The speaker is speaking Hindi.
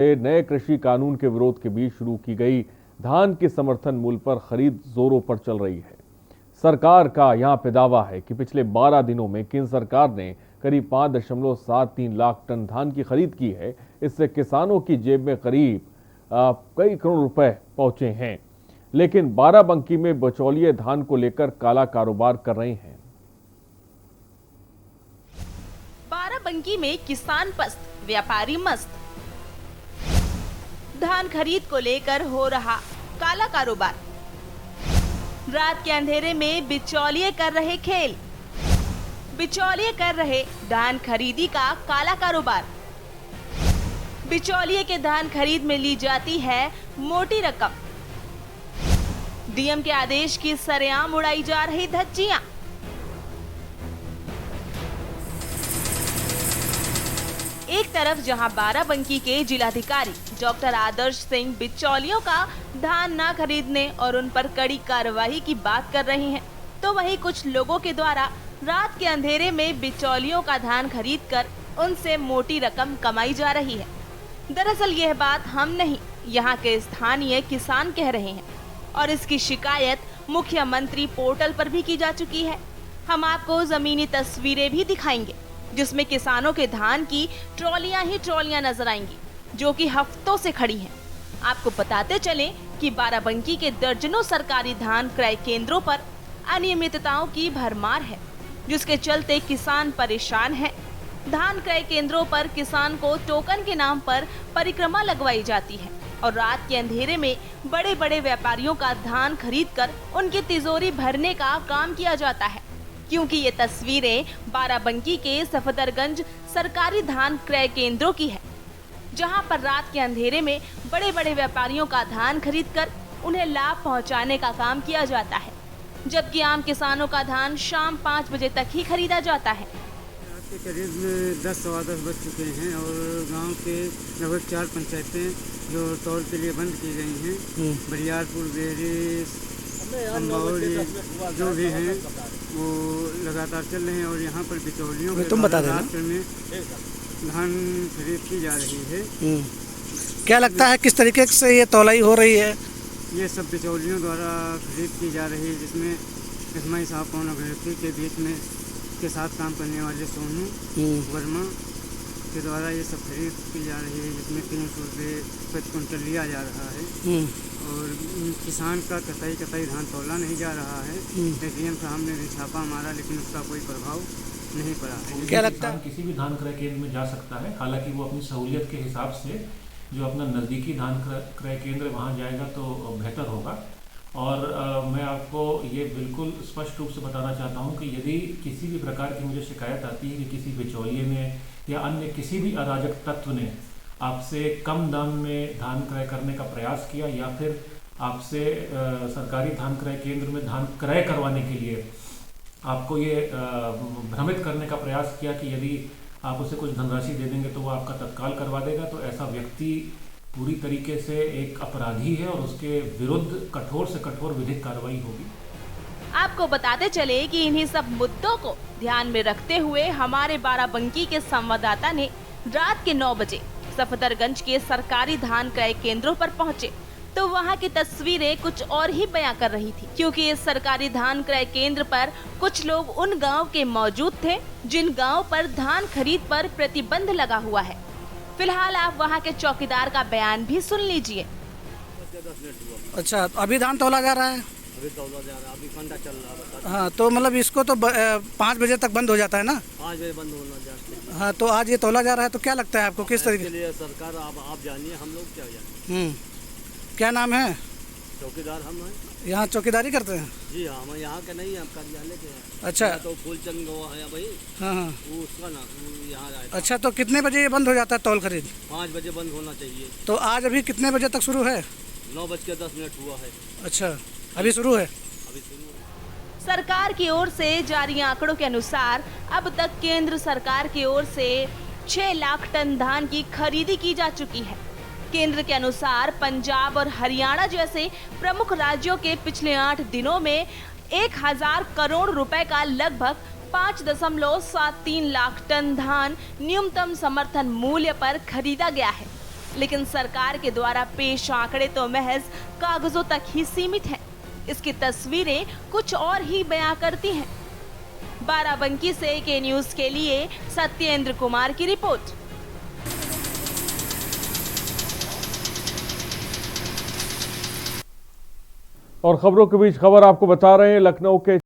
नए कृषि कानून के विरोध के बीच शुरू की गई धान के समर्थन मूल्य पर खरीद जोरों पर चल रही है। सरकार का यहां पे दावा है कि पिछले 12 दिनों में केंद्र सरकार ने करीब 5.73 लाख टन धान की खरीद की है। इससे किसानों की जेब में करीब कई करोड़ रुपए पहुंचे हैं, लेकिन बाराबंकी में बिचौलिए धान को लेकर काला कारोबार कर रहे हैं। बाराबंकी में किसान पस्त, व्यापारी मस्त। धान खरीद को लेकर हो रहा काला कारोबार। रात के अंधेरे में बिचौलिए कर रहे खेल। बिचौलिए कर रहे धान खरीदी का काला कारोबार। बिचौलिए के धान खरीद में ली जाती है मोटी रकम। डीएम के आदेश की सरेआम उड़ाई जा रही धज्जियां। एक तरफ जहां बाराबंकी के जिलाधिकारी डॉक्टर आदर्श सिंह बिचौलियों का धान न खरीदने और उन पर कड़ी कार्रवाई की बात कर रही हैं, तो वहीं कुछ लोगों के द्वारा रात के अंधेरे में बिचौलियों का धान खरीदकर उनसे मोटी रकम कमाई जा रही है। दरअसल यह बात हम नहीं, यहाँ के स्थानीय किसान कह रहे हैं और इसकी शिकायत मुख्यमंत्री पोर्टल पर भी की जा चुकी है। हम आपको जमीनी तस्वीरें भी दिखाएंगे जिसमें किसानों के धान की ट्रॉलियां ही ट्रॉलियां नजर आएंगी, जो कि हफ्तों से खड़ी हैं। आपको बताते चलें कि बाराबंकी के दर्जनों सरकारी धान क्रय केंद्रों पर अनियमितताओं की भरमार है, जिसके चलते किसान परेशान हैं। धान क्रय केंद्रों पर किसान को टोकन के नाम पर परिक्रमा लगवाई जाती है और रात के अंधेरे में बड़े बड़े व्यापारियों का धान खरीदकर उनकी तिजोरी भरने का काम किया जाता है। क्योंकि ये तस्वीरें बाराबंकी के सफदरगंज सरकारी धान क्रय केंद्रों की है, जहां पर रात के अंधेरे में बड़े बड़े व्यापारियों का धान खरीदकर उन्हें लाभ पहुंचाने का काम किया जाता है, जबकि आम किसानों का धान शाम 5 बजे तक ही खरीदा जाता है। रात के करीब में 10-10 बज चुके हैं और गांव के लगभग 4 पंचायतें जो तौल के लिए बंद की गई हैं, बरियारपुर, बेरी, अम्बौली जो भी हैं वो लगातार चल रहे हैं और यहाँ पर बिचौलियों के रात में धान खरीद की जा रही है। क्या लगता है किस तरीके से ये तौलाई हो रही है? ये सब बिचौलियों द्वारा खरीद की जा रही है, जिसमें इसमाई साहब पवन अभ्यर्थी के बीच में के साथ काम करने वाले सोनू वर्मा के द्वारा ये सब खरीद की जा रही है, जिसमें 300 रुपये प्रति क्विंटल लिया जा रहा है और किसान का कतई धान तौला नहीं जा रहा है। डीएम साहब ने भी छापा मारा, लेकिन उसका कोई प्रभाव नहीं पड़ा है। क्या लगता है किसी भी धान क्रय केंद्र में जा सकता है, हालांकि वो अपनी सहूलियत के हिसाब से जो अपना नज़दीकी धान क्रय केंद्र वहाँ जाएगा तो बेहतर होगा। और मैं आपको ये बिल्कुल स्पष्ट रूप से बताना चाहता हूँ कि यदि किसी भी प्रकार की मुझे शिकायत आती है कि किसी बिचौलिए ने या अन्य किसी भी अराजक तत्व ने आपसे कम दाम में धान क्रय करने का प्रयास किया या फिर आपसे सरकारी धान क्रय केंद्र में धान क्रय करवाने के लिए आपको ये भ्रमित करने का प्रयास किया कि यदि आप उसे कुछ धनराशि दे देंगे तो वो आपका तत्काल करवा देगा, तो ऐसा व्यक्ति पूरी तरीके से एक अपराधी है और उसके विरुद्ध कठोर से कठोर विधिक कार्रवाई होगी। आपको बताते चले कि इन्हीं सब मुद्दों को ध्यान में रखते हुए हमारे बाराबंकी के संवाददाता ने रात के 9 बजे सफदरगंज के सरकारी धान क्रय केंद्रों पर पहुंचे, तो वहां की तस्वीरें कुछ और ही बयां कर रही थी। क्योंकि इस सरकारी धान क्रय केंद्र पर कुछ लोग उन गांव के मौजूद थे जिन गांव पर धान खरीद पर प्रतिबंध लगा हुआ है। फिलहाल आप वहां के चौकीदार का बयान भी सुन लीजिए। अच्छा, अभी धान तौला जा रहा है? अभी तौला जा रहा है, अभी घंटा चल रहा है। हाँ, तो मतलब इसको तो 5 बजे तक बंद हो जाता है ना? 5 बजे बंद होना जाता है। हाँ, तो आज ये तौला जा रहा है, तो क्या लगता है आपको किस तरीके के लिए सरकार आप जानिए, हम लोग क्या जानिए। क्या नाम है? चौकीदार हम हैं। यहाँ चौकीदारी करते हैं? जी हाँ, हम यहाँ के नहीं, हम कार्यालय के हैं। अच्छा, तो फूलचंद गवा है भाई। हाँ, वो उसका ना यहाँ आया। अच्छा, तो कितने बजे ये बंद हो जाता है तौल खरीद? 5 बजे बंद होना चाहिए। तो आज अभी कितने बजे तक शुरू है? 9:10 हुआ है। अच्छा, अभी शुरू है? अभी शुरू है। सरकार की ओर से जारी आंकड़ों के अनुसार अब तक केंद्र सरकार की ओर से 6 लाख टन धान की खरीदी की जा चुकी है। केंद्र के अनुसार पंजाब और हरियाणा जैसे प्रमुख राज्यों के पिछले 8 दिनों में 1000 करोड़ रुपए का लगभग 5.73 लाख टन धान न्यूनतम समर्थन मूल्य पर खरीदा गया है। लेकिन सरकार के द्वारा पेश आंकड़े तो महज कागजों तक ही सीमित हैं। इसकी तस्वीरें कुछ और ही बयां करती हैं। बाराबंकी से के न्यूज के लिए सत्येंद्र कुमार की रिपोर्ट। और खबरों के बीच खबर आपको बता रहे हैं, लखनऊ के